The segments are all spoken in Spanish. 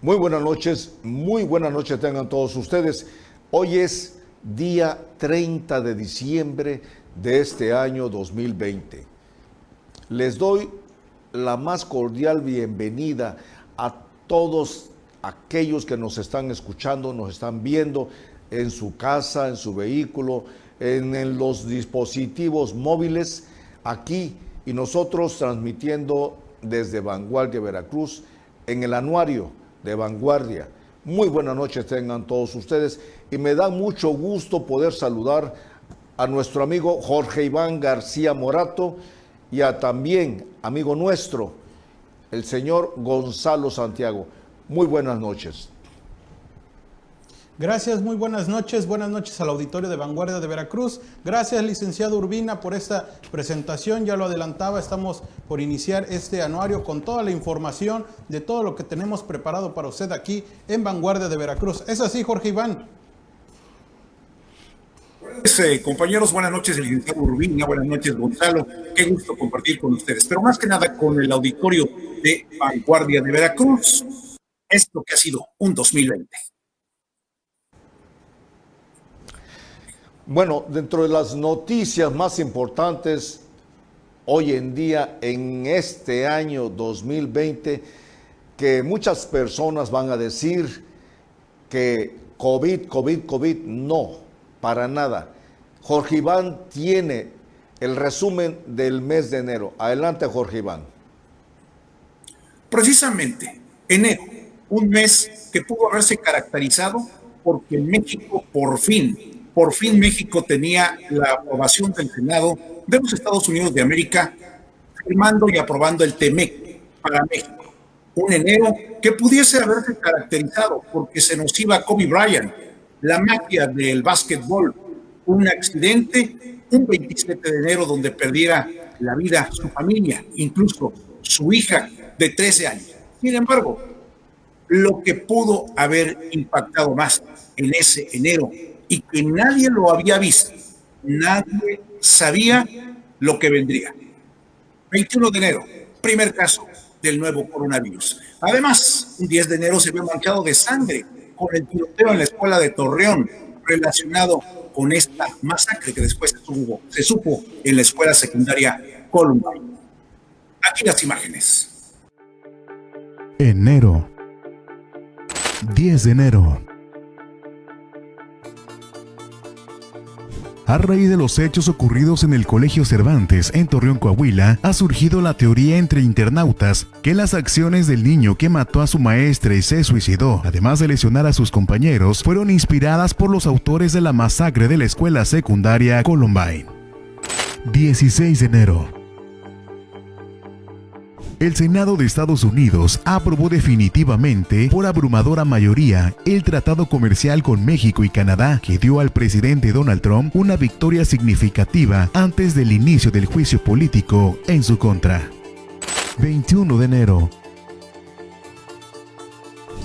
Muy buenas noches tengan todos ustedes. Hoy es día 30 de diciembre de este año 2020. Les doy la más cordial bienvenida a todos aquellos que nos están escuchando, nos están viendo en su casa, en su vehículo, en los dispositivos móviles, aquí y nosotros transmitiendo desde Vanguardia Veracruz en el anuario de Vanguardia. Muy buenas noches tengan todos ustedes y me da mucho gusto poder saludar a nuestro amigo Jorge Iván García Morato y a también amigo nuestro, el señor Gonzalo Santiago. Muy buenas noches. Gracias, muy buenas noches al auditorio de Vanguardia de Veracruz. Gracias, licenciado Urbina, por esta presentación. Ya lo adelantaba, estamos por iniciar este anuario con toda la información de todo lo que tenemos preparado para usted aquí en Vanguardia de Veracruz. ¿Es así, Jorge Iván? Compañeros, buenas noches, licenciado Urbina, buenas noches, Gonzalo. Qué gusto compartir con ustedes, pero más que nada con el auditorio de Vanguardia de Veracruz. Esto que ha sido un 2020. Bueno, dentro de las noticias más importantes hoy en día, en este año 2020, que muchas personas van a decir que COVID, no, para nada. Jorge Iván tiene el resumen del mes de enero. Adelante, Jorge Iván. Precisamente, enero, un mes que pudo haberse caracterizado porque México por fin México tenía la aprobación del Senado de los Estados Unidos de América firmando y aprobando el TEMEC para México. Un enero que pudiese haberse caracterizado porque se nos iba Kobe Bryant, la magia del básquetbol, un accidente, un 27 de enero donde perdiera la vida su familia, incluso su hija de 13 años. Sin embargo, lo que pudo haber impactado más en ese enero y que nadie lo había visto, nadie sabía lo que vendría. 21 de enero, primer caso del nuevo coronavirus. Además, un 10 de enero se vio manchado de sangre con el tiroteo en la escuela de Torreón relacionado con esta masacre que después se supo en la escuela secundaria Columbine. Aquí las imágenes. Enero. 10 de enero. A raíz de los hechos ocurridos en el Colegio Cervantes en Torreón, Coahuila, ha surgido la teoría entre internautas que las acciones del niño que mató a su maestra y se suicidó, además de lesionar a sus compañeros, fueron inspiradas por los autores de la masacre de la escuela secundaria Columbine. 16 de enero. El Senado de Estados Unidos aprobó definitivamente, por abrumadora mayoría, el tratado comercial con México y Canadá, que dio al presidente Donald Trump una victoria significativa antes del inicio del juicio político en su contra. 21 de enero.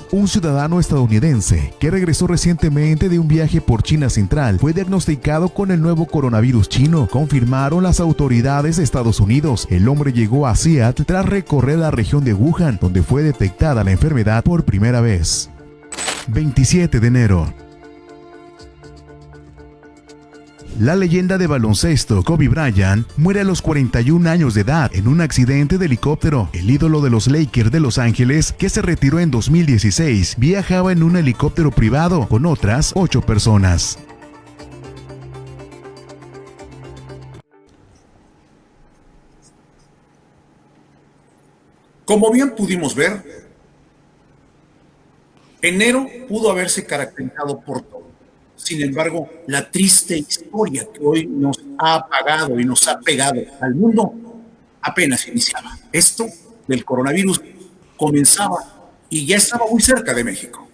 Un ciudadano estadounidense que regresó recientemente de un viaje por China Central fue diagnosticado con el nuevo coronavirus chino, confirmaron las autoridades de Estados Unidos. El hombre llegó a Seattle tras recorrer la región de Wuhan, donde fue detectada la enfermedad por primera vez. 27 de enero. La leyenda de baloncesto Kobe Bryant muere a los 41 años de edad en un accidente de helicóptero. El ídolo de los Lakers de Los Ángeles, que se retiró en 2016, viajaba en un helicóptero privado con otras 8 personas. Como bien pudimos ver, enero pudo haberse caracterizado por todo. Sin embargo, la triste historia que hoy nos ha apagado y nos ha pegado al mundo apenas iniciaba. Esto del coronavirus comenzaba y ya estaba muy cerca de México.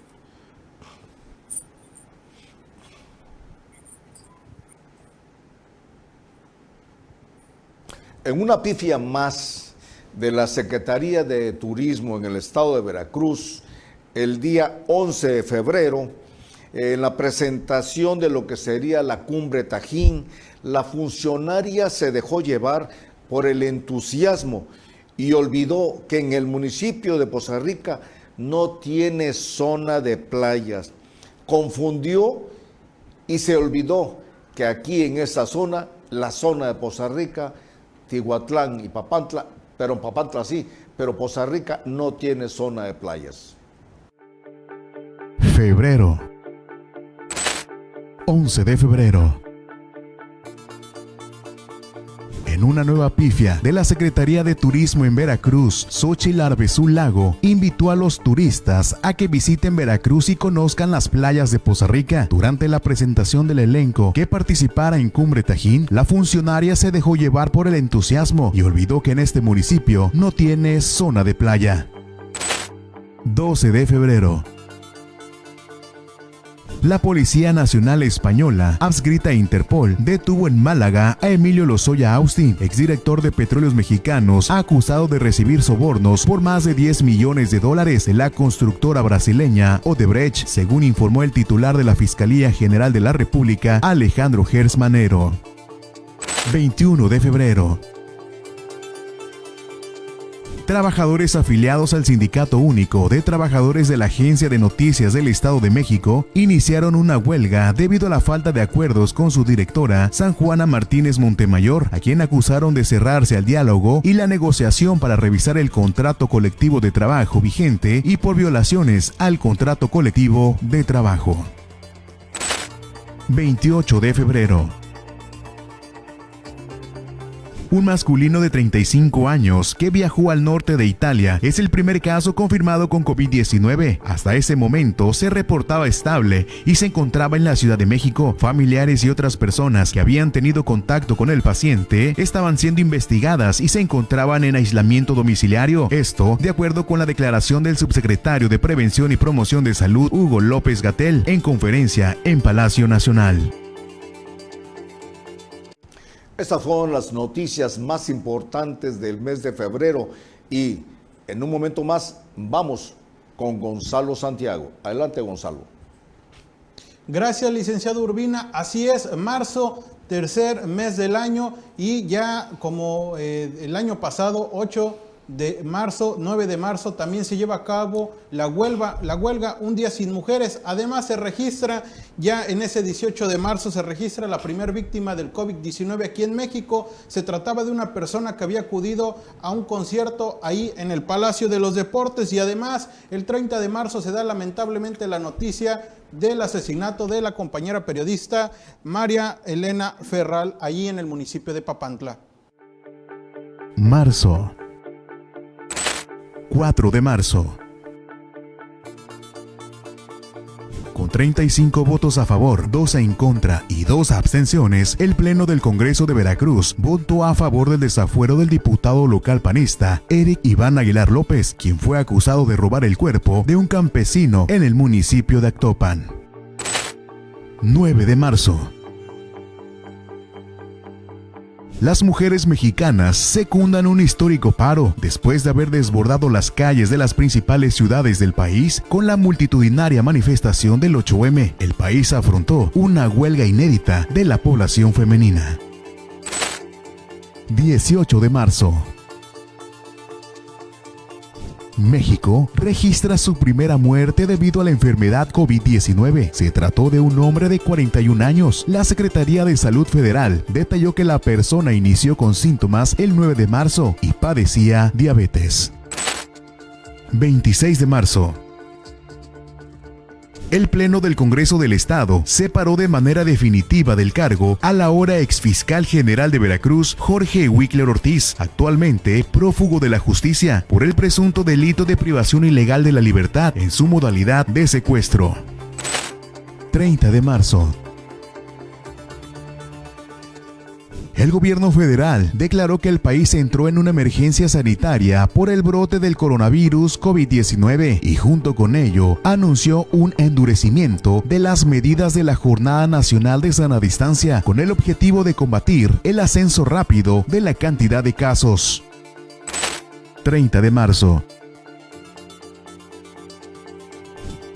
En una pifia más de la Secretaría de Turismo en el estado de Veracruz, el día 11 de febrero, en la presentación de lo que sería la Cumbre Tajín, la funcionaria se dejó llevar por el entusiasmo y olvidó que en el municipio de Poza Rica no tiene zona de playas. Confundió y se olvidó que aquí en esta zona, la zona de Poza Rica, Tihuatlán y Papantla, pero en Papantla sí, pero Poza Rica no tiene zona de playas. Febrero. 11 de febrero. En una nueva pifia de la Secretaría de Turismo en Veracruz, Xóchitl Arbezul Lago invitó a los turistas a que visiten Veracruz y conozcan las playas de Poza Rica. Durante la presentación del elenco que participara en Cumbre Tajín, la funcionaria se dejó llevar por el entusiasmo y olvidó que en este municipio no tiene zona de playa. 12 de febrero. La Policía Nacional Española, adscrita a Interpol, detuvo en Málaga a Emilio Lozoya Austin, exdirector de Petróleos Mexicanos, acusado de recibir sobornos por más de $10 millones de la constructora brasileña Odebrecht, según informó el titular de la Fiscalía General de la República, Alejandro Gertz Manero. 21 de febrero. Trabajadores afiliados al Sindicato Único de Trabajadores de la Agencia de Noticias del Estado de México iniciaron una huelga debido a la falta de acuerdos con su directora, San Juana Martínez Montemayor, a quien acusaron de cerrarse al diálogo y la negociación para revisar el contrato colectivo de trabajo vigente y por violaciones al contrato colectivo de trabajo. 28 de febrero. Un masculino de 35 años que viajó al norte de Italia es el primer caso confirmado con COVID-19. Hasta ese momento se reportaba estable y se encontraba en la Ciudad de México. Familiares y otras personas que habían tenido contacto con el paciente estaban siendo investigadas y se encontraban en aislamiento domiciliario. Esto, de acuerdo con la declaración del subsecretario de Prevención y Promoción de Salud, Hugo López-Gatell, en conferencia en Palacio Nacional. Estas fueron las noticias más importantes del mes de febrero y en un momento más vamos con Gonzalo Santiago. Adelante, Gonzalo. Gracias, licenciado Urbina. Así es, marzo, tercer mes del año y ya como el año pasado, 8 de marzo, 9 de marzo, también se lleva a cabo la huelga Un Día Sin Mujeres. Además se registra, ya en ese 18 de marzo se registra la primera víctima del COVID-19 aquí en México. Se trataba de una persona que había acudido a un concierto ahí en el Palacio de los Deportes y además el 30 de marzo se da lamentablemente la noticia del asesinato de la compañera periodista María Elena Ferral allí en el municipio de Papantla. Marzo. 4 de marzo. Con 35 votos a favor, 2 en contra y 2 abstenciones, el Pleno del Congreso de Veracruz votó a favor del desafuero del diputado local panista Eric Iván Aguilar López, quien fue acusado de robar el cuerpo de un campesino en el municipio de Actopan. 9 de marzo. Las mujeres mexicanas secundan un histórico paro después de haber desbordado las calles de las principales ciudades del país con la multitudinaria manifestación del 8M. El país afrontó una huelga inédita de la población femenina. 18 de marzo. México registra su primera muerte debido a la enfermedad COVID-19. Se trató de un hombre de 41 años. La Secretaría de Salud Federal detalló que la persona inició con síntomas el 9 de marzo y padecía diabetes. 26 de marzo. El Pleno del Congreso del Estado separó de manera definitiva del cargo al ahora exfiscal general de Veracruz, Jorge Wickler Ortiz, actualmente prófugo de la justicia, por el presunto delito de privación ilegal de la libertad en su modalidad de secuestro. 30 de marzo. El gobierno federal declaró que el país entró en una emergencia sanitaria por el brote del coronavirus COVID-19 y junto con ello anunció un endurecimiento de las medidas de la Jornada Nacional de Sana Distancia con el objetivo de combatir el ascenso rápido de la cantidad de casos. 30 de marzo.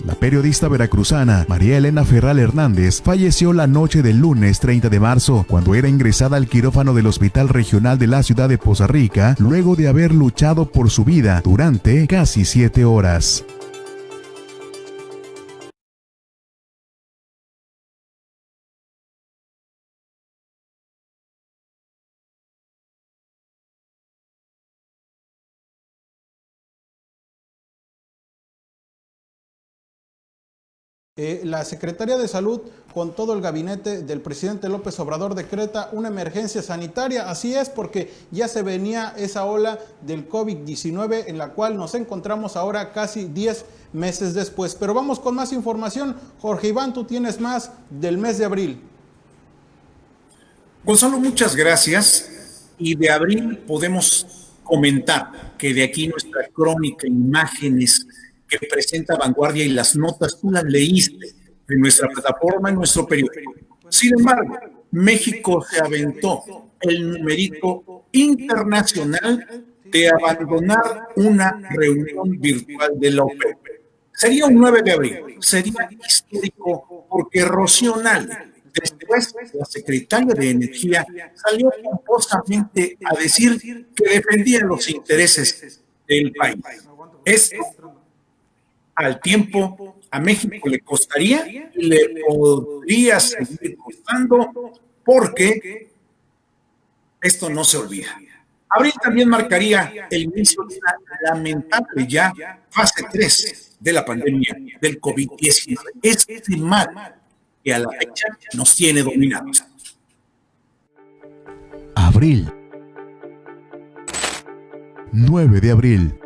La periodista veracruzana María Elena Ferral Hernández falleció la noche del lunes 30 de marzo cuando era ingresada al quirófano del Hospital Regional de la ciudad de Poza Rica luego de haber luchado por su vida durante casi 7 horas. La Secretaría de Salud, con todo el gabinete del presidente López Obrador, decreta una emergencia sanitaria. Así es, porque ya se venía esa ola del COVID-19 en la cual nos encontramos ahora casi 10 meses después. Pero vamos con más información. Jorge Iván, tú tienes más del mes de abril. Gonzalo, muchas gracias. Y de abril podemos comentar que de aquí nuestra crónica, imágenes que presenta Vanguardia y las notas, tú las leíste en nuestra plataforma, en nuestro periódico. Sin embargo, México se aventó el numerito internacional de abandonar una reunión virtual de la OPEP. Sería un 9 de abril, sería histórico porque Rocío Nale, después la secretaria de Energía, salió pomposamente a decir que defendía los intereses del país. Esto, al tiempo, a México le costaría y le podría seguir costando porque esto no se olvida. Abril también marcaría el inicio de una lamentable ya fase 3 de la pandemia del COVID-19. Este mal que a la fecha nos tiene dominados. Abril. 9 de abril.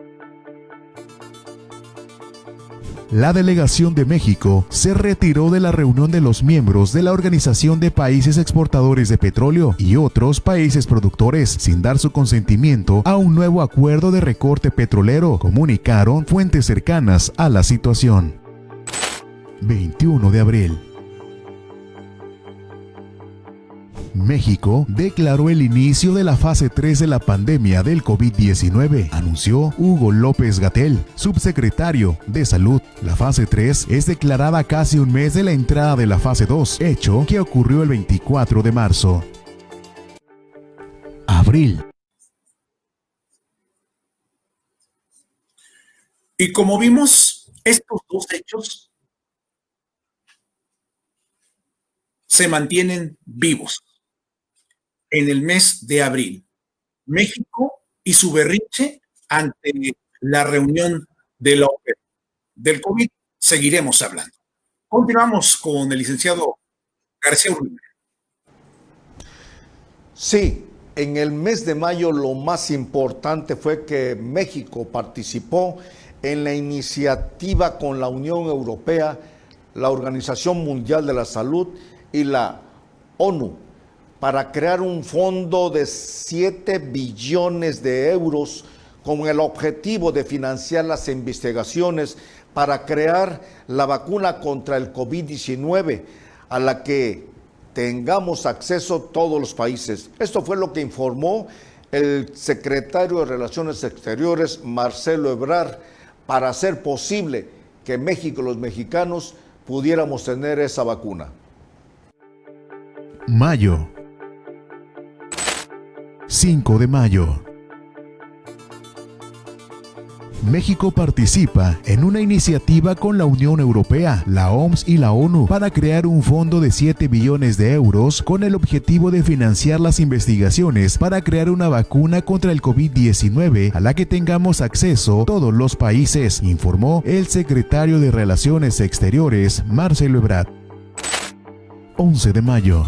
La delegación de México se retiró de la reunión de los miembros de la Organización de Países Exportadores de Petróleo y otros países productores sin dar su consentimiento a un nuevo acuerdo de recorte petrolero, comunicaron fuentes cercanas a la situación. 21 de abril. México declaró el inicio de la fase 3 de la pandemia del COVID-19, anunció Hugo López-Gatell, subsecretario de Salud. La fase 3 es declarada casi un mes de la entrada de la fase 2, hecho que ocurrió el 24 de marzo. Abril. Y como vimos, estos dos hechos se mantienen vivos. En el mes de abril, México y su berrinche ante la reunión de la OPEP. Del COVID seguiremos hablando. Continuamos con el licenciado García Urbina. Sí, en el mes de mayo lo más importante fue que México participó en la iniciativa con la Unión Europea, la Organización Mundial de la Salud y la ONU para crear un fondo de 7 billones de euros con el objetivo de financiar las investigaciones para crear la vacuna contra el COVID-19 a la que tengamos acceso todos los países. Esto fue lo que informó el secretario de Relaciones Exteriores, Marcelo Ebrard, para hacer posible que México y los mexicanos pudiéramos tener esa vacuna. Mayo. 5 de mayo. México participa en una iniciativa con la Unión Europea, la OMS y la ONU para crear un fondo de 7 billones de euros con el objetivo de financiar las investigaciones para crear una vacuna contra el COVID-19 a la que tengamos acceso todos los países, informó el secretario de Relaciones Exteriores, Marcelo Ebrard. 11 de mayo.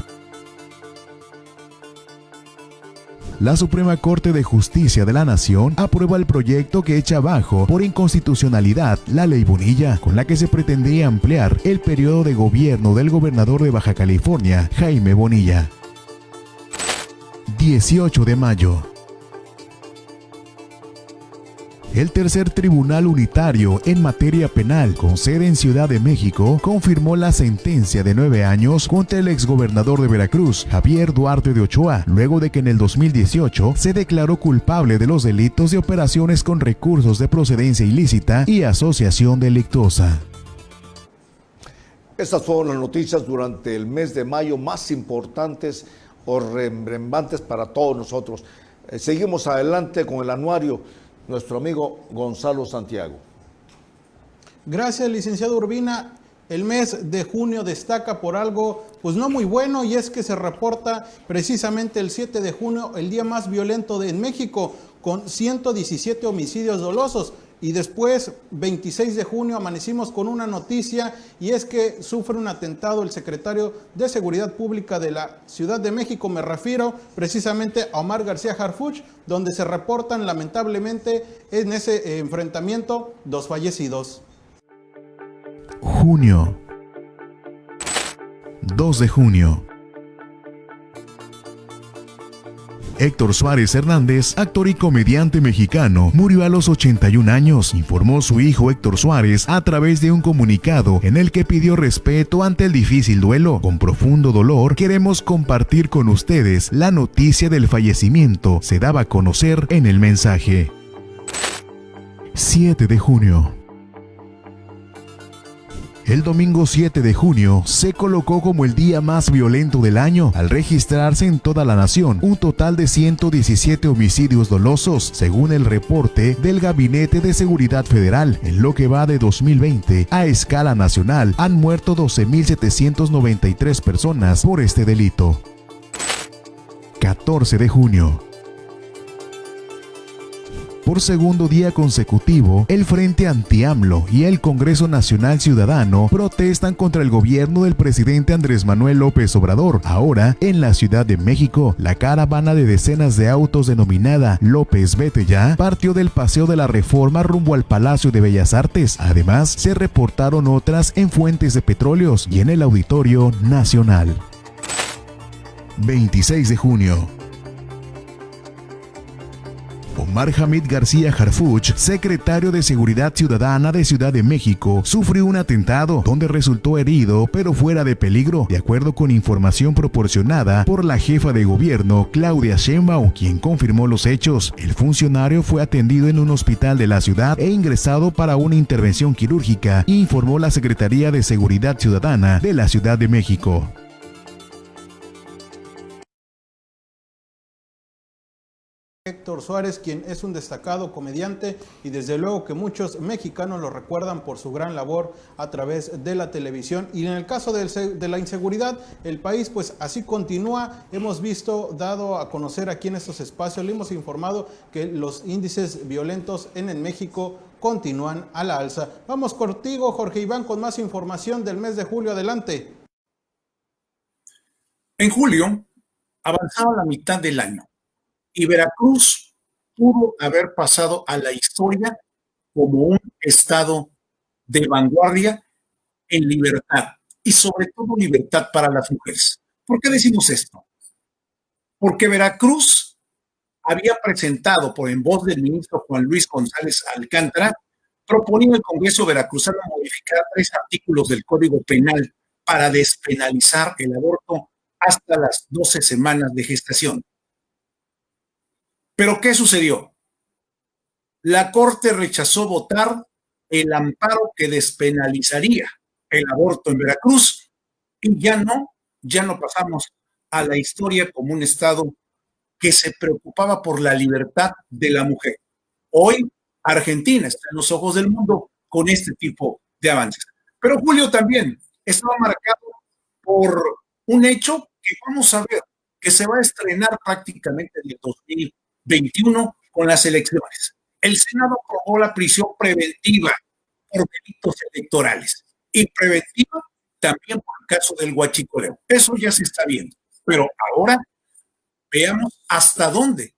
La Suprema Corte de Justicia de la Nación aprueba el proyecto que echa abajo por inconstitucionalidad la Ley Bonilla, con la que se pretendía ampliar el periodo de gobierno del gobernador de Baja California, Jaime Bonilla. 18 de mayo. El tercer tribunal unitario en materia penal con sede en Ciudad de México confirmó la sentencia de 9 años contra el exgobernador de Veracruz, Javier Duarte de Ochoa, luego de que en el 2018 se declaró culpable de los delitos de operaciones con recursos de procedencia ilícita y asociación delictuosa. Estas fueron las noticias durante el mes de mayo más importantes o relevantes para todos nosotros. Seguimos adelante con el anuario. Nuestro amigo Gonzalo Santiago. Gracias, licenciado Urbina. El mes de junio destaca por algo pues no muy bueno, y es que se reporta precisamente el 7 de junio, el día más violento en México, con 117 homicidios dolosos. Y después, 26 de junio, amanecimos con una noticia, y es que sufre un atentado el secretario de Seguridad Pública de la Ciudad de México. Me refiero precisamente a Omar García Harfuch, donde se reportan lamentablemente en ese enfrentamiento 2 fallecidos. Junio. 2 de junio. Héctor Suárez Hernández, actor y comediante mexicano, murió a los 81 años, informó su hijo Héctor Suárez a través de un comunicado en el que pidió respeto ante el difícil duelo. Con profundo dolor, queremos compartir con ustedes la noticia del fallecimiento. Se daba a conocer en el mensaje. 7 de junio. El domingo 7 de junio se colocó como el día más violento del año, al registrarse en toda la nación un total de 117 homicidios dolosos, según el reporte del Gabinete de Seguridad Federal. En lo que va de 2020, a escala nacional, han muerto 12.793 personas por este delito. 14 de junio. Por segundo día consecutivo, el Frente Anti-AMLO y el Congreso Nacional Ciudadano protestan contra el gobierno del presidente Andrés Manuel López Obrador. Ahora, en la Ciudad de México, la caravana de decenas de autos denominada López Vete Ya partió del Paseo de la Reforma rumbo al Palacio de Bellas Artes. Además, se reportaron otras en fuentes de petróleos y en el Auditorio Nacional. 26 de junio. Omar Hamid García Harfuch, secretario de Seguridad Ciudadana de Ciudad de México, sufrió un atentado donde resultó herido pero fuera de peligro, de acuerdo con información proporcionada por la jefa de gobierno Claudia Sheinbaum, quien confirmó los hechos. El funcionario fue atendido en un hospital de la ciudad e ingresado para una intervención quirúrgica, informó la Secretaría de Seguridad Ciudadana de la Ciudad de México. Héctor Suárez, quien es un destacado comediante y desde luego que muchos mexicanos lo recuerdan por su gran labor a través de la televisión. Y en el caso de la inseguridad, el país pues así continúa. Hemos visto, dado a conocer aquí en estos espacios, le hemos informado que los índices violentos en México continúan a la alza. Vamos contigo, Jorge Iván, con más información del mes de julio. Adelante. En julio avanzaba la mitad del año y Veracruz pudo haber pasado a la historia como un estado de vanguardia en libertad y sobre todo libertad para las mujeres. ¿Por qué decimos esto? Porque Veracruz había presentado, por en voz del ministro Juan Luis González Alcántara, proponiendo al Congreso veracruzano modificar 3 artículos del Código Penal para despenalizar el aborto hasta las 12 semanas de gestación. ¿Pero qué sucedió? La Corte rechazó votar el amparo que despenalizaría el aborto en Veracruz y ya no pasamos a la historia como un estado que se preocupaba por la libertad de la mujer. Hoy Argentina está en los ojos del mundo con este tipo de avances. Pero julio también estaba marcado por un hecho que vamos a ver, que se va a estrenar prácticamente en el 2021 con las elecciones. El Senado aprobó la prisión preventiva por delitos electorales y preventiva también por el caso del huachicoleo. Eso ya se está viendo, pero ahora veamos hasta dónde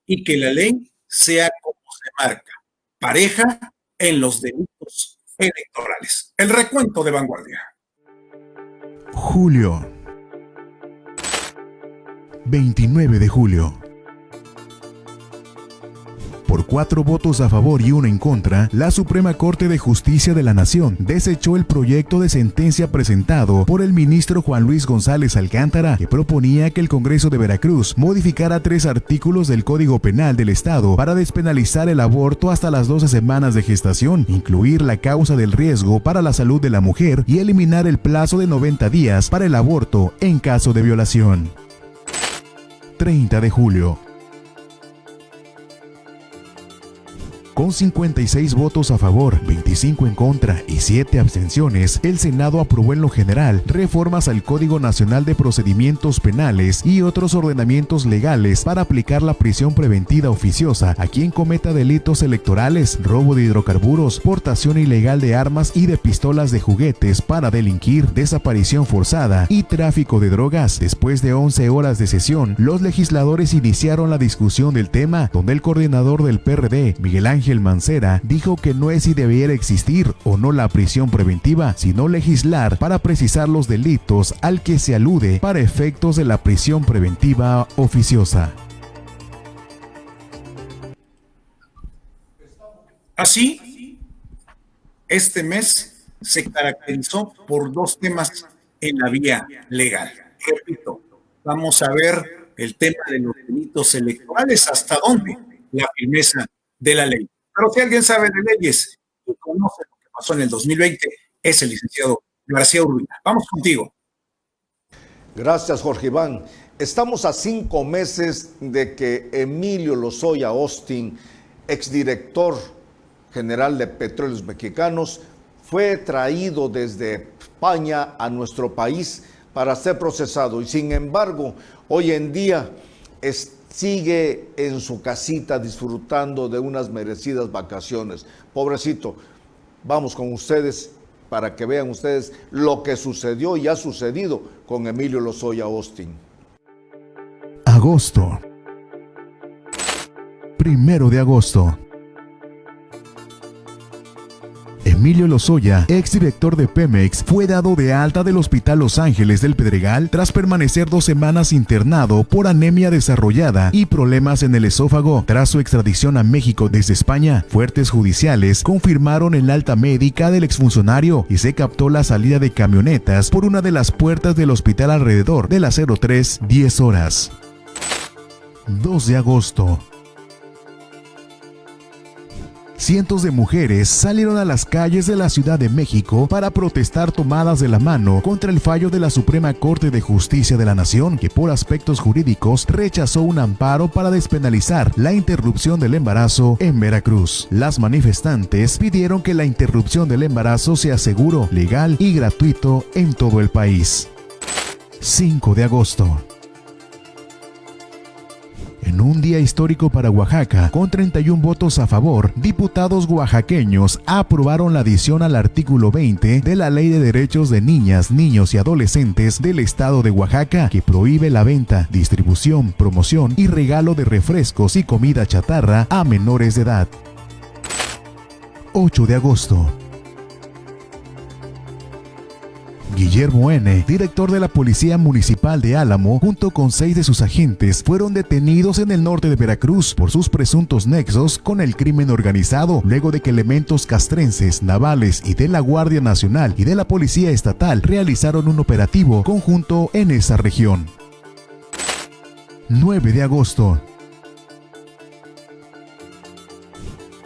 y que la ley sea como se marca, pareja en los delitos electorales. El recuento de Vanguardia. Julio. 29 de julio. Por 4 votos a favor y 1 en contra, la Suprema Corte de Justicia de la Nación desechó el proyecto de sentencia presentado por el ministro Juan Luis González Alcántara, que proponía que el Congreso de Veracruz modificara 3 artículos del Código Penal del Estado para despenalizar el aborto hasta las 12 semanas de gestación, incluir la causa del riesgo para la salud de la mujer y eliminar el plazo de 90 días para el aborto en caso de violación. 30 de julio. Con 56 votos a favor, 25 en contra y 7 abstenciones, el Senado aprobó en lo general reformas al Código Nacional de Procedimientos Penales y otros ordenamientos legales para aplicar la prisión preventiva oficiosa a quien cometa delitos electorales, robo de hidrocarburos, portación ilegal de armas y de pistolas de juguetes para delinquir, desaparición forzada y tráfico de drogas. Después de 11 horas de sesión, los legisladores iniciaron la discusión del tema, donde el coordinador del PRD, Miguel Ángel Mancera, dijo que no es si debiera existir o no la prisión preventiva, sino legislar para precisar los delitos al que se alude para efectos de la prisión preventiva oficiosa. Así, este mes se caracterizó por dos temas en la vía legal. Repito, vamos a ver el tema de los delitos electorales, hasta dónde la firmeza de la ley. Pero si alguien sabe de leyes y conoce lo que pasó en el 2020, es el licenciado García Urbina. Vamos contigo. Gracias, Jorge Iván. Estamos a 5 meses de que Emilio Lozoya Austin, exdirector general de Petróleos Mexicanos, fue traído desde España a nuestro país para ser procesado. Y sin embargo, hoy en día sigue en su casita disfrutando de unas merecidas vacaciones. Pobrecito, vamos con ustedes para que vean ustedes lo que sucedió y ha sucedido con Emilio Lozoya Austin. Agosto. 1 de agosto. Emilio Lozoya, exdirector de Pemex, fue dado de alta del Hospital Los Ángeles del Pedregal tras permanecer 2 semanas internado por anemia desarrollada y problemas en el esófago. Tras su extradición a México desde España, fuertes judiciales confirmaron el alta médica del exfuncionario y se captó la salida de camionetas por una de las puertas del hospital alrededor de las 03:10 horas. 2 de agosto. Cientos de mujeres salieron a las calles de la Ciudad de México para protestar tomadas de la mano contra el fallo de la Suprema Corte de Justicia de la Nación, que por aspectos jurídicos rechazó un amparo para despenalizar la interrupción del embarazo en Veracruz. Las manifestantes pidieron que la interrupción del embarazo sea seguro, legal y gratuito en todo el país. 5 de agosto. En un día histórico para Oaxaca, con 31 votos a favor, diputados oaxaqueños aprobaron la adición al artículo 20 de la Ley de Derechos de Niñas, Niños y Adolescentes del Estado de Oaxaca, que prohíbe la venta, distribución, promoción y regalo de refrescos y comida chatarra a menores de edad. 8 de agosto. Guillermo N., director de la Policía Municipal de Álamo, junto con 6 de sus agentes, fueron detenidos en el norte de Veracruz por sus presuntos nexos con el crimen organizado, luego de que elementos castrenses, navales y de la Guardia Nacional y de la Policía Estatal realizaron un operativo conjunto en esa región. 9 de agosto.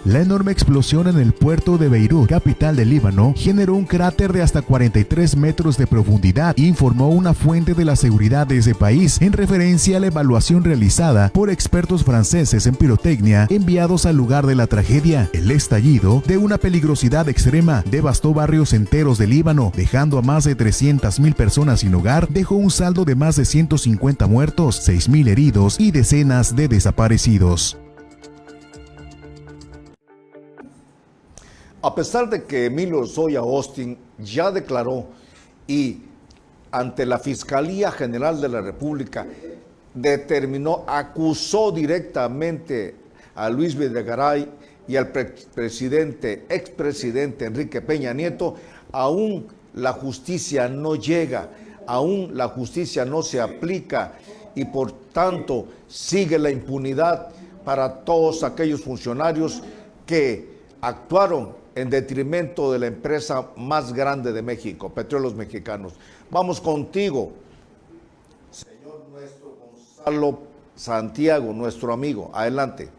La enorme explosión en el puerto de Beirut, capital del Líbano, generó un cráter de hasta 43 metros de profundidad, informó una fuente de la seguridad de ese país, en referencia a la evaluación realizada por expertos franceses en pirotecnia enviados al lugar de la tragedia. El estallido, de una peligrosidad extrema, devastó barrios enteros del Líbano, dejando a más de 300,000 personas sin hogar, dejó un saldo de más de 150 muertos, 6,000 heridos y decenas de desaparecidos. A pesar de que Emilio Lozoya Austin ya declaró y ante la Fiscalía General de la República acusó directamente a Luis Videgaray y al expresidente Enrique Peña Nieto, aún la justicia no llega, aún la justicia no se aplica y por tanto sigue la impunidad para todos aquellos funcionarios que actuaron en detrimento de la empresa más grande de México, Petróleos Mexicanos. Vamos contigo, señor nuestro Gonzalo Santiago, nuestro amigo. Adelante.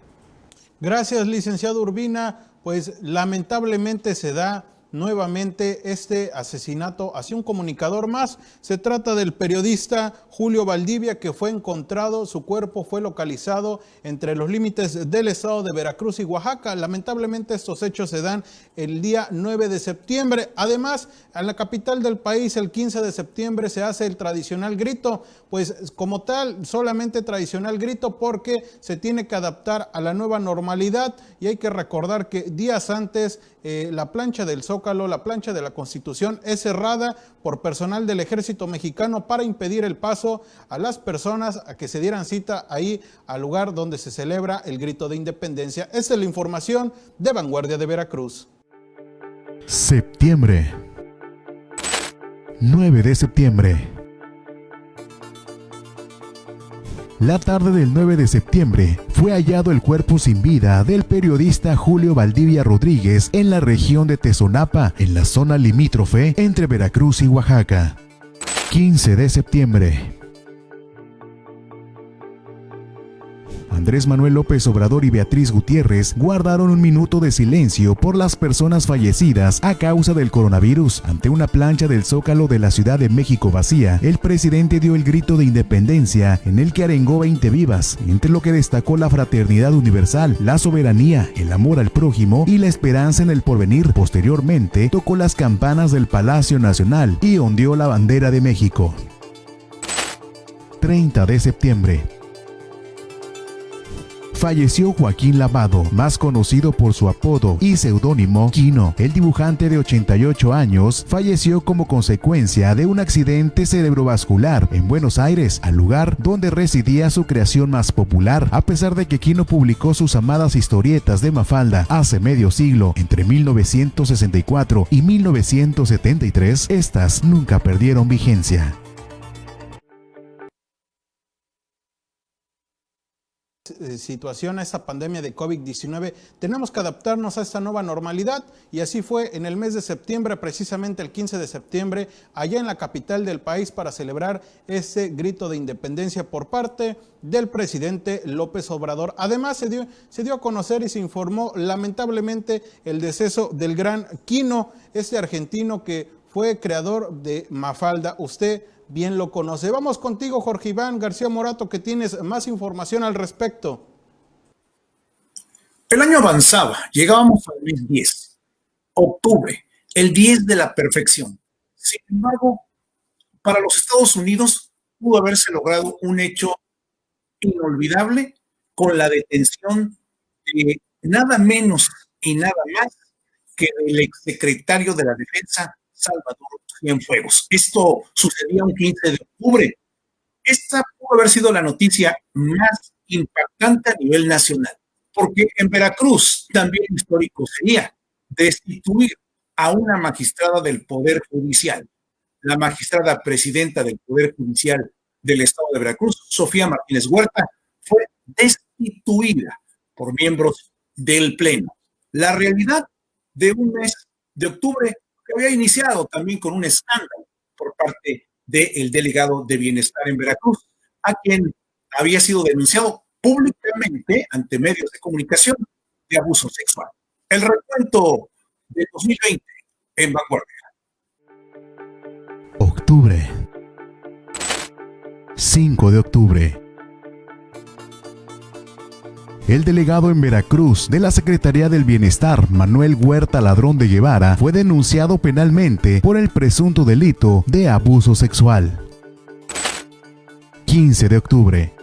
Gracias, licenciado Urbina. Pues lamentablemente se da nuevamente este asesinato hacia un comunicador más. Se trata del periodista Julio Valdivia, que fue encontrado, su cuerpo fue localizado entre los límites del estado de Veracruz y Oaxaca. Lamentablemente estos hechos se dan el día 9 de septiembre. Además, en la capital del país, el 15 de septiembre se hace el tradicional grito, pues como tal, solamente tradicional grito porque se tiene que adaptar a la nueva normalidad, y hay que recordar que días antes la plancha del Zócalo, la plancha de la Constitución, es cerrada por personal del Ejército Mexicano para impedir el paso a las personas a que se dieran cita ahí al lugar donde se celebra el grito de independencia. Esa es la información de Vanguardia de Veracruz. Septiembre. 9 de septiembre. La tarde del 9 de septiembre fue hallado el cuerpo sin vida del periodista Julio Valdivia Rodríguez en la región de Tezonapa, en la zona limítrofe entre Veracruz y Oaxaca. 15 de septiembre. Andrés Manuel López Obrador y Beatriz Gutiérrez guardaron un minuto de silencio por las personas fallecidas a causa del coronavirus. Ante una plancha del Zócalo de la Ciudad de México vacía, el presidente dio el grito de independencia en el que arengó 20 vivas, entre lo que destacó la fraternidad universal, la soberanía, el amor al prójimo y la esperanza en el porvenir. Posteriormente, tocó las campanas del Palacio Nacional y ondeó la bandera de México. 30 de septiembre. Falleció Joaquín Lavado, más conocido por su apodo y seudónimo Quino. El dibujante de 88 años falleció como consecuencia de un accidente cerebrovascular en Buenos Aires, al lugar donde residía su creación más popular. A pesar de que Quino publicó sus amadas historietas de Mafalda hace medio siglo, entre 1964 y 1973, estas nunca perdieron vigencia. Situación a esta pandemia de COVID-19, tenemos que adaptarnos a esta nueva normalidad, y así fue en el mes de septiembre, precisamente el 15 de septiembre, allá en la capital del país, para celebrar ese grito de independencia por parte del presidente López Obrador. Además se dio a conocer y se informó lamentablemente el deceso del gran Quino, este argentino que fue creador de Mafalda. Usted bien lo conoce. Vamos contigo, Jorge Iván García Morato, que tienes más información al respecto. El año avanzaba, llegábamos al mes 10, octubre, el 10 de la perfección. Sin embargo, para los Estados Unidos pudo haberse logrado un hecho inolvidable con la detención de nada menos y nada más que del exsecretario de la Defensa, Salvador Cienfuegos. Esto sucedía un 15 de octubre. Esta pudo haber sido la noticia más impactante a nivel nacional, porque en Veracruz también histórico sería destituir a una magistrada del Poder Judicial. La magistrada presidenta del Poder Judicial del Estado de Veracruz, Sofía Martínez Huerta, fue destituida por miembros del Pleno. La realidad de un mes de octubre que había iniciado también con un escándalo por parte del delegado de Bienestar en Veracruz, a quien había sido denunciado públicamente ante medios de comunicación de abuso sexual. El recuento de 2020 en Vanguardia. Octubre. 5 de octubre. El delegado en Veracruz de la Secretaría del Bienestar, Manuel Huerta Ladrón de Guevara, fue denunciado penalmente por el presunto delito de abuso sexual. 15 de octubre.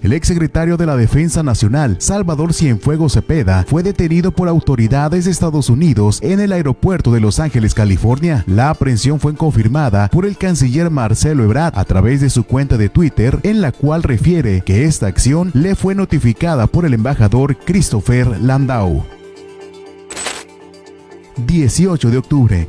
El exsecretario de la Defensa Nacional, Salvador Cienfuegos Cepeda, fue detenido por autoridades de Estados Unidos en el aeropuerto de Los Ángeles, California. La aprehensión fue confirmada por el canciller Marcelo Ebrard a través de su cuenta de Twitter, en la cual refiere que esta acción le fue notificada por el embajador Christopher Landau. 18 de octubre.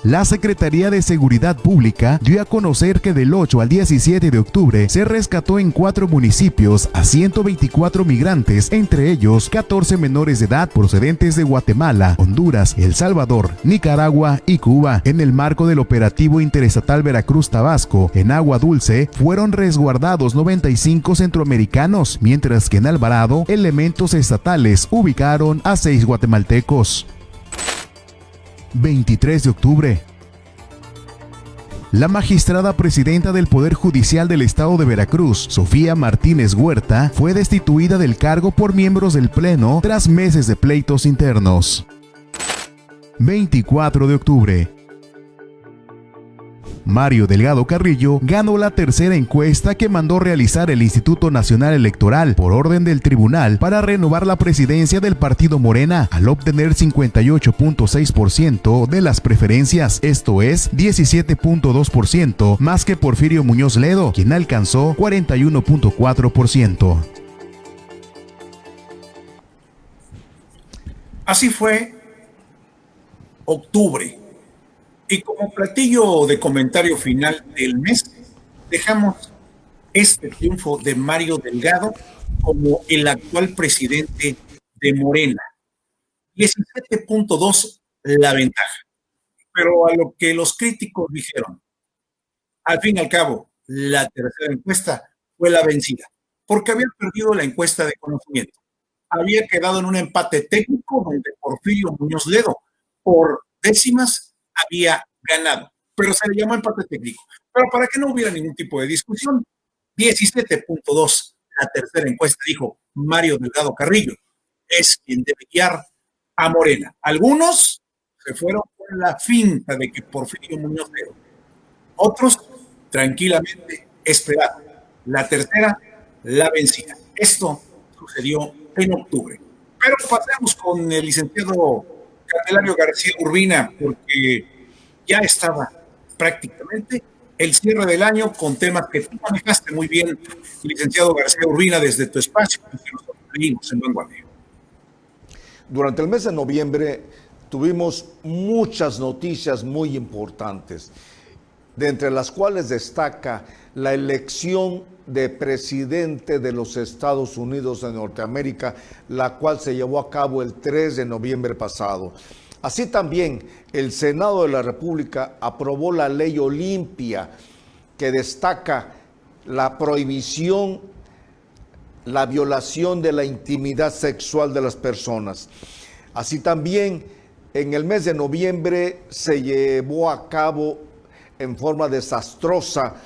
La Secretaría de Seguridad Pública dio a conocer que del 8 al 17 de octubre se rescató en 4 municipios a 124 migrantes, entre ellos 14 menores de edad procedentes de Guatemala, Honduras, El Salvador, Nicaragua y Cuba. En el marco del operativo interestatal Veracruz-Tabasco, en Agua Dulce fueron resguardados 95 centroamericanos, mientras que en Alvarado elementos estatales ubicaron a 6 guatemaltecos. 23 de octubre. La magistrada presidenta del Poder Judicial del Estado de Veracruz, Sofía Martínez Huerta, fue destituida del cargo por miembros del Pleno tras meses de pleitos internos. 24 de octubre. Mario Delgado Carrillo ganó la tercera encuesta que mandó realizar el Instituto Nacional Electoral por orden del tribunal para renovar la presidencia del partido Morena, al obtener 58.6% de las preferencias, esto es 17.2% más que Porfirio Muñoz Ledo, quien alcanzó 41.4%. Así fue octubre. Y como platillo de comentario final del mes, dejamos este triunfo de Mario Delgado como el actual presidente de Morena. 17.2 la ventaja. Pero a lo que los críticos dijeron, al fin y al cabo, la tercera encuesta fue la vencida, porque había perdido la encuesta de conocimiento. Había quedado en un empate técnico donde Porfirio Muñoz Ledo, por décimas, había ganado, pero se le llamó empate técnico. Pero para que no hubiera ningún tipo de discusión, 17.2, la tercera encuesta, dijo Mario Delgado Carrillo, es quien debe guiar a Morena. Algunos se fueron por la finta de que Porfirio Muñoz Ledo, otros tranquilamente esperaron. La tercera, la vencida. Esto sucedió en octubre. Pero pasemos con el licenciado Candelario García Urbina, porque ya estaba prácticamente el cierre del año con temas que tú manejaste muy bien, licenciado García Urbina, desde tu espacio, que nosotros leímos en Vanguardia. Durante el mes de noviembre tuvimos muchas noticias muy importantes, de entre las cuales destaca la elección de presidente de los Estados Unidos de Norteamérica, la cual se llevó a cabo el 3 de noviembre pasado. Así también, el Senado de la República aprobó la ley Olimpia, que destaca la prohibición, la violación de la intimidad sexual de las personas. Así también, en el mes de noviembre se llevó a cabo en forma desastrosa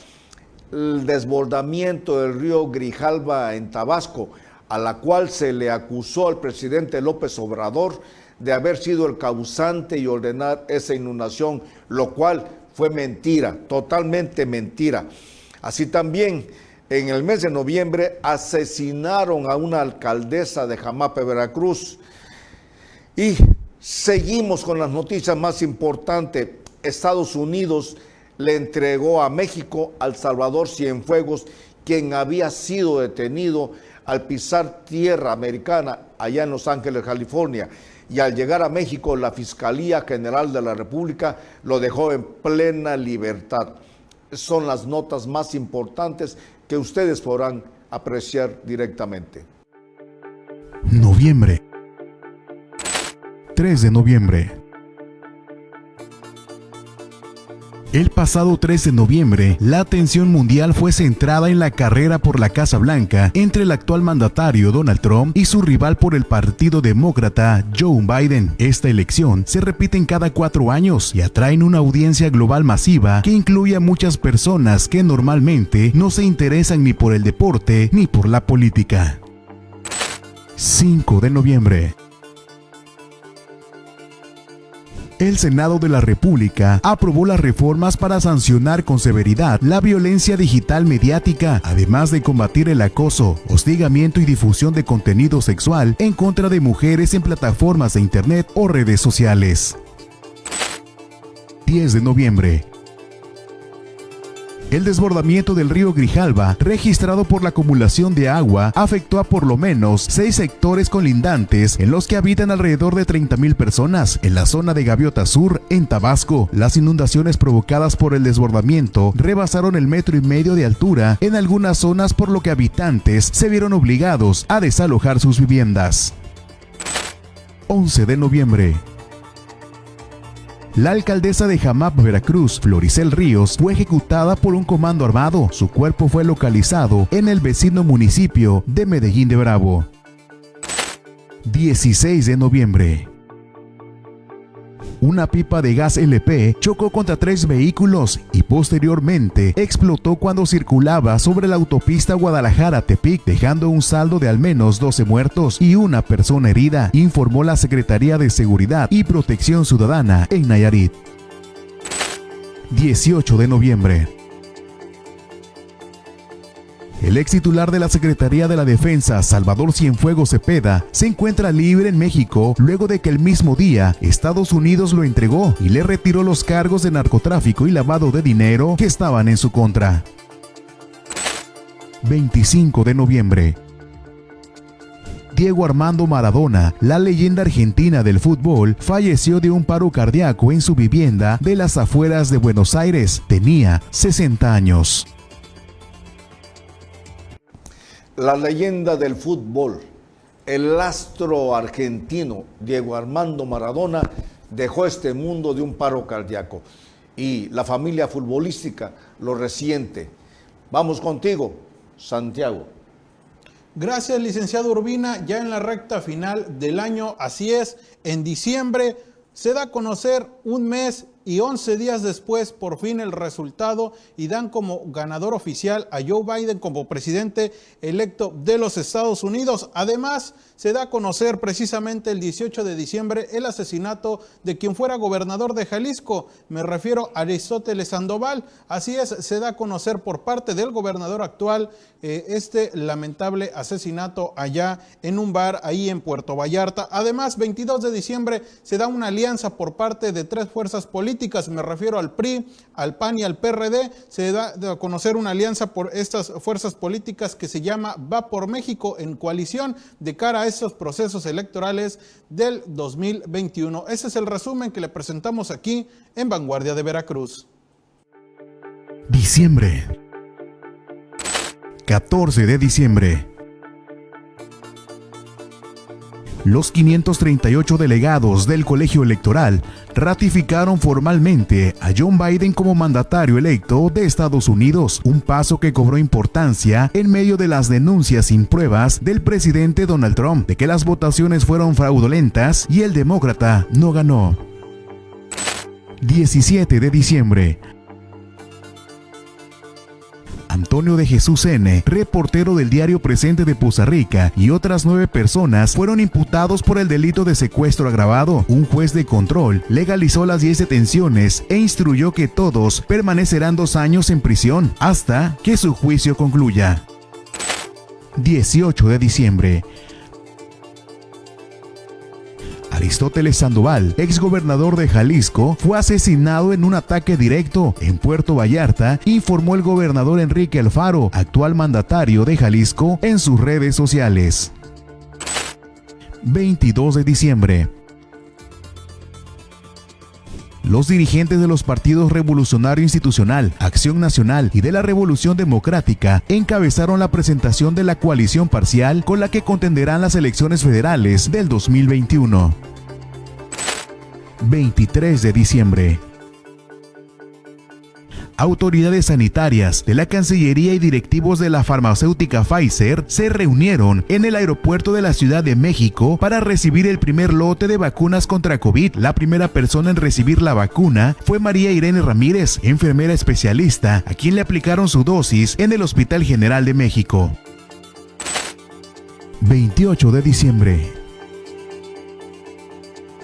el desbordamiento del río Grijalva en Tabasco, a la cual se le acusó al presidente López Obrador de haber sido el causante y ordenar esa inundación, lo cual fue mentira, totalmente mentira. Así también, en el mes de noviembre asesinaron a una alcaldesa de Jamape, Veracruz. Y seguimos con las noticias más importantes. Estados Unidos le entregó a México al Salvador Cienfuegos, quien había sido detenido al pisar tierra americana allá en Los Ángeles, California. Y al llegar a México, la Fiscalía General de la República lo dejó en plena libertad. Son las notas más importantes que ustedes podrán apreciar directamente. Noviembre. 3 de noviembre. El pasado 3 de noviembre, la atención mundial fue centrada en la carrera por la Casa Blanca entre el actual mandatario Donald Trump y su rival por el Partido Demócrata, Joe Biden. Esta elección se repite en cada 4 años y atraen una audiencia global masiva que incluye a muchas personas que normalmente no se interesan ni por el deporte ni por la política. 5 de noviembre. El Senado de la República aprobó las reformas para sancionar con severidad la violencia digital mediática, además de combatir el acoso, hostigamiento y difusión de contenido sexual en contra de mujeres en plataformas de internet o redes sociales. 10 de noviembre. El desbordamiento del río Grijalva, registrado por la acumulación de agua, afectó a por lo menos 6 sectores colindantes en los que habitan alrededor de 30,000 personas. En la zona de Gaviota Sur, en Tabasco, las inundaciones provocadas por el desbordamiento rebasaron el 1,5 metros de altura en algunas zonas, por lo que habitantes se vieron obligados a desalojar sus viviendas. 11 de noviembre. La alcaldesa de Jamap, Veracruz, Floricel Ríos, fue ejecutada por un comando armado. Su cuerpo fue localizado en el vecino municipio de Medellín de Bravo. 16 de noviembre. Una pipa de gas LP chocó contra 3 vehículos y posteriormente explotó cuando circulaba sobre la autopista Guadalajara-Tepic, dejando un saldo de al menos 12 muertos y una persona herida, informó la Secretaría de Seguridad y Protección Ciudadana en Nayarit. 18 de noviembre. El ex titular de la Secretaría de la Defensa, Salvador Cienfuegos Cepeda, se encuentra libre en México luego de que el mismo día Estados Unidos lo entregó y le retiró los cargos de narcotráfico y lavado de dinero que estaban en su contra. 25 de noviembre. Diego Armando Maradona, la leyenda argentina del fútbol, falleció de un paro cardíaco en su vivienda de las afueras de Buenos Aires. Tenía 60 años. La leyenda del fútbol, el astro argentino Diego Armando Maradona, dejó este mundo de un paro cardíaco y la familia futbolística lo resiente. Vamos contigo, Santiago. Gracias, licenciado Urbina. Ya en la recta final del año, así es, en diciembre se da a conocer un mes y 11 días después por fin el resultado y dan como ganador oficial a Joe Biden como presidente electo de los Estados Unidos. Además, se da a conocer precisamente el 18 de diciembre el asesinato de quien fuera gobernador de Jalisco. Me refiero a Aristóteles Sandoval. Así es, se da a conocer por parte del gobernador actual este lamentable asesinato allá en un bar ahí en Puerto Vallarta. Además, 22 de diciembre se da una alianza por parte de 3 fuerzas políticas, me refiero al PRI, al PAN y al PRD. Se da a conocer una alianza por estas fuerzas políticas que se llama Va por México, en coalición de cara a estos procesos electorales del 2021. Ese es el resumen que le presentamos aquí en Vanguardia de Veracruz. Diciembre. 14 de diciembre. Los 538 delegados del colegio electoral ratificaron formalmente a Joe Biden como mandatario electo de Estados Unidos, un paso que cobró importancia en medio de las denuncias sin pruebas del presidente Donald Trump de que las votaciones fueron fraudulentas y el demócrata no ganó. 17 de diciembre. Antonio de Jesús N., reportero del diario Presente de Poza Rica, y otras 9 personas fueron imputados por el delito de secuestro agravado. Un juez de control legalizó las 10 detenciones e instruyó que todos permanecerán 2 años en prisión hasta que su juicio concluya. 18 de diciembre. Aristóteles Sandoval, exgobernador de Jalisco, fue asesinado en un ataque directo en Puerto Vallarta, informó el gobernador Enrique Alfaro, actual mandatario de Jalisco, en sus redes sociales. 22 de diciembre. Los dirigentes de los partidos Revolucionario Institucional, Acción Nacional y de la Revolución Democrática encabezaron la presentación de la coalición parcial con la que contenderán las elecciones federales del 2021. 23 de diciembre. Autoridades sanitarias de la Cancillería y directivos de la farmacéutica Pfizer se reunieron en el aeropuerto de la Ciudad de México para recibir el primer lote de vacunas contra COVID. La primera persona en recibir la vacuna fue María Irene Ramírez, enfermera especialista, a quien le aplicaron su dosis en el Hospital General de México. 28 de diciembre.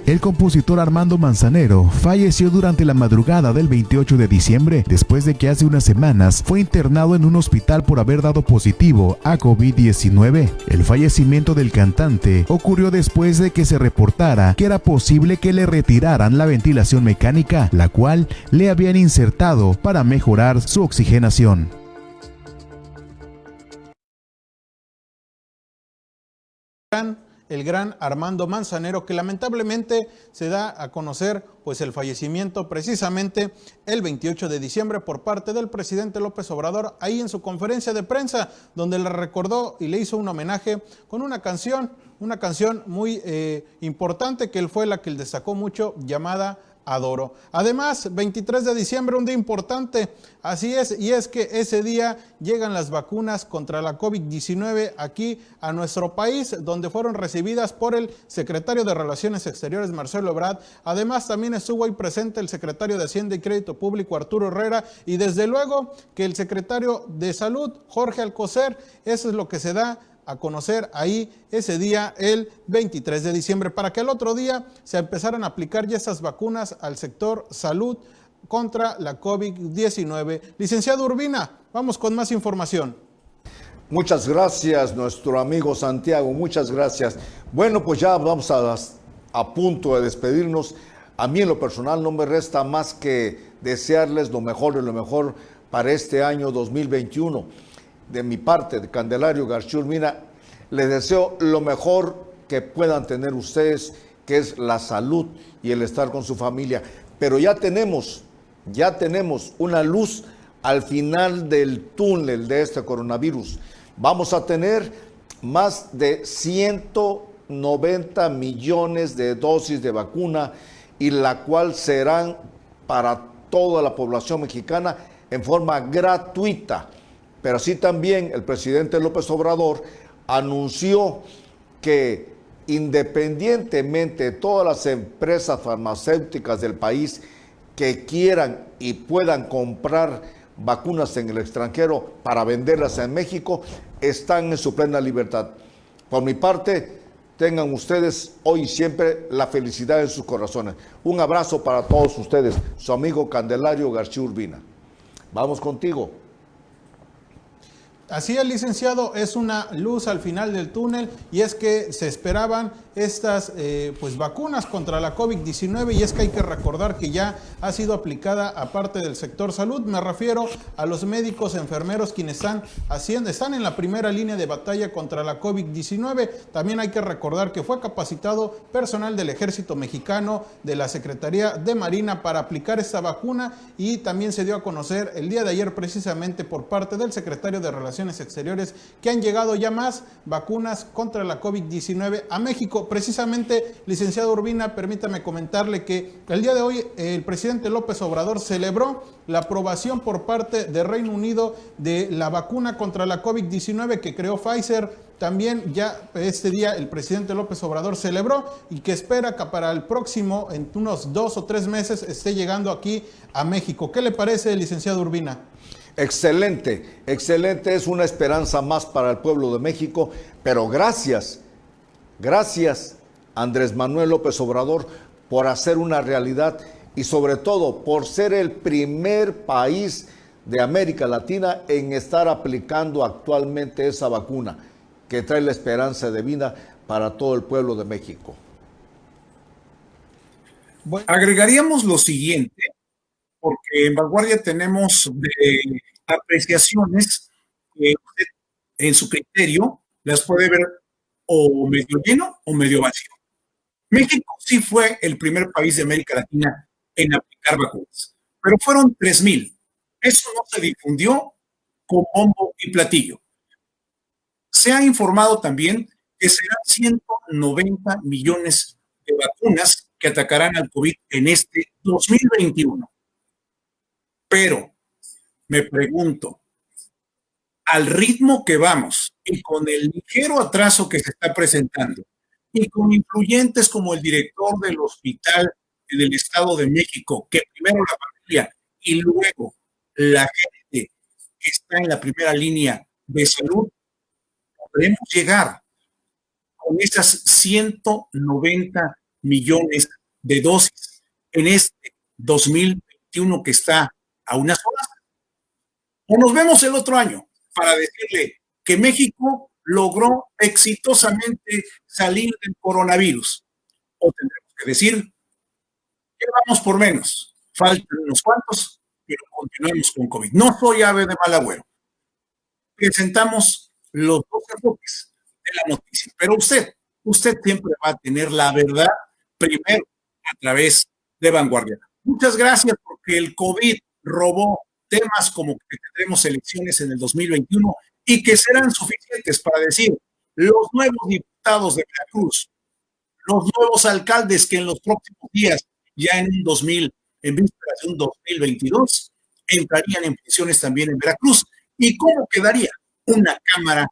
El compositor Armando Manzanero falleció durante la madrugada del 28 de diciembre, después de que hace unas semanas fue internado en un hospital por haber dado positivo a COVID-19. El fallecimiento del cantante ocurrió después de que se reportara que era posible que le retiraran la ventilación mecánica, la cual le habían insertado para mejorar su oxigenación. El gran Armando Manzanero, que lamentablemente se da a conocer pues el fallecimiento precisamente el 28 de diciembre por parte del presidente López Obrador, ahí en su conferencia de prensa, donde le recordó y le hizo un homenaje con una canción muy importante, que él fue la que él destacó mucho, llamada Adoro. Además, 23 de diciembre, un día importante, así es, y es que ese día llegan las vacunas contra la COVID-19 aquí a nuestro país, donde fueron recibidas por el secretario de Relaciones Exteriores, Marcelo Ebrard. Además, también estuvo ahí presente el secretario de Hacienda y Crédito Público, Arturo Herrera, y desde luego que el secretario de Salud, Jorge Alcocer. Eso es lo que se da a conocer ahí ese día, el 23 de diciembre, para que el otro día se empezaran a aplicar ya estas vacunas al sector salud contra la COVID-19. Licenciado Urbina, vamos con más información. Muchas gracias, nuestro amigo Santiago, muchas gracias. Bueno, pues ya vamos a punto de despedirnos. A mí en lo personal no me resta más que desearles lo mejor de lo mejor para este año 2021. De mi parte, de Candelario García Urbina, les deseo lo mejor que puedan tener ustedes, que es la salud y el estar con su familia. Pero ya tenemos una luz al final del túnel de este coronavirus. Vamos a tener más de 190 millones de dosis de vacuna, y la cual serán para toda la población mexicana en forma gratuita. Pero así también el presidente López Obrador anunció que independientemente de todas las empresas farmacéuticas del país que quieran y puedan comprar vacunas en el extranjero para venderlas en México, están en su plena libertad. Por mi parte, tengan ustedes hoy y siempre la felicidad en sus corazones. Un abrazo para todos ustedes, su amigo Candelario García Urbina. Vamos contigo. Así es, licenciado, es una luz al final del túnel, y es que se esperaban estas vacunas contra la COVID-19, y es que hay que recordar que ya ha sido aplicada a parte del sector salud. Me refiero a los médicos, enfermeros, quienes están en la primera línea de batalla contra la COVID-19. También hay que recordar que fue capacitado personal del Ejército Mexicano, de la Secretaría de Marina, para aplicar esta vacuna, y también se dio a conocer el día de ayer precisamente por parte del secretario de Relaciones Exteriores que han llegado ya más vacunas contra la COVID-19 a México. Precisamente, licenciado Urbina, permítame comentarle que el día de hoy el presidente López Obrador celebró la aprobación por parte de Reino Unido de la vacuna contra la COVID-19 que creó Pfizer. También ya este día el presidente López Obrador celebró, y que espera que para el próximo, en unos 2 o 3 meses, esté llegando aquí a México. ¿Qué le parece, licenciado Urbina? Excelente, excelente, es una esperanza más para el pueblo de México, pero gracias Andrés Manuel López Obrador por hacer una realidad, y sobre todo por ser el primer país de América Latina en estar aplicando actualmente esa vacuna que trae la esperanza de vida para todo el pueblo de México. Bueno, agregaríamos lo siguiente, porque en Vanguardia tenemos apreciaciones que usted, en su criterio, las puede ver o medio lleno o medio vacío. México sí fue el primer país de América Latina en aplicar vacunas, pero fueron 3,000. Eso no se difundió con bombo y platillo. Se ha informado también que serán 190 millones de vacunas que atacarán al COVID en este 2021. Pero me pregunto, al ritmo que vamos y con el ligero atraso que se está presentando, y con influyentes como el director del hospital del Estado de México, que primero la familia y luego la gente que está en la primera línea de salud, podremos llegar con esas 190 millones de dosis en este 2021 que está a unas horas. O nos vemos el otro año para decirle que México logró exitosamente salir del coronavirus. O tendremos que decir que vamos por menos, faltan unos cuantos, pero continuemos con COVID. No soy ave de mal agüero. Presentamos los dos enfoques de la noticia, pero usted siempre va a tener la verdad primero a través de Vanguardia. Muchas gracias, porque el COVID robó temas como que tendremos elecciones en el 2021 y que serán suficientes para decir los nuevos diputados de Veracruz, los nuevos alcaldes que en los próximos días, ya en vísperas de un 2022, entrarían en funciones también en Veracruz. ¿Y cómo quedaría una Cámara,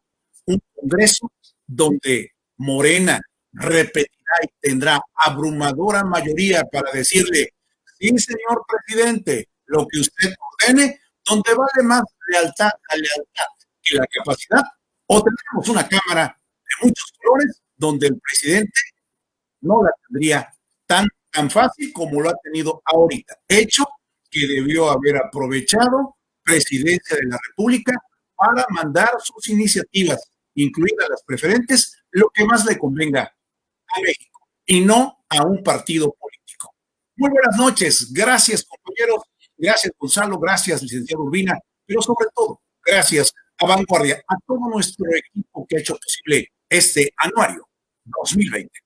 un Congreso, donde Morena repetirá y tendrá abrumadora mayoría para decirle, sí, señor presidente, lo que usted ordene, donde vale más lealtad a lealtad que la capacidad? O tendremos una Cámara de muchos colores, donde el presidente no la tendría tan fácil como lo ha tenido ahorita, hecho que debió haber aprovechado Presidencia de la República para mandar sus iniciativas, incluidas las preferentes, lo que más le convenga a México y no a un partido político. Muy buenas noches, gracias compañeros, gracias Gonzalo, gracias licenciado Urbina, pero sobre todo, gracias a Vanguardia, a todo nuestro equipo que ha hecho posible este anuario 2020.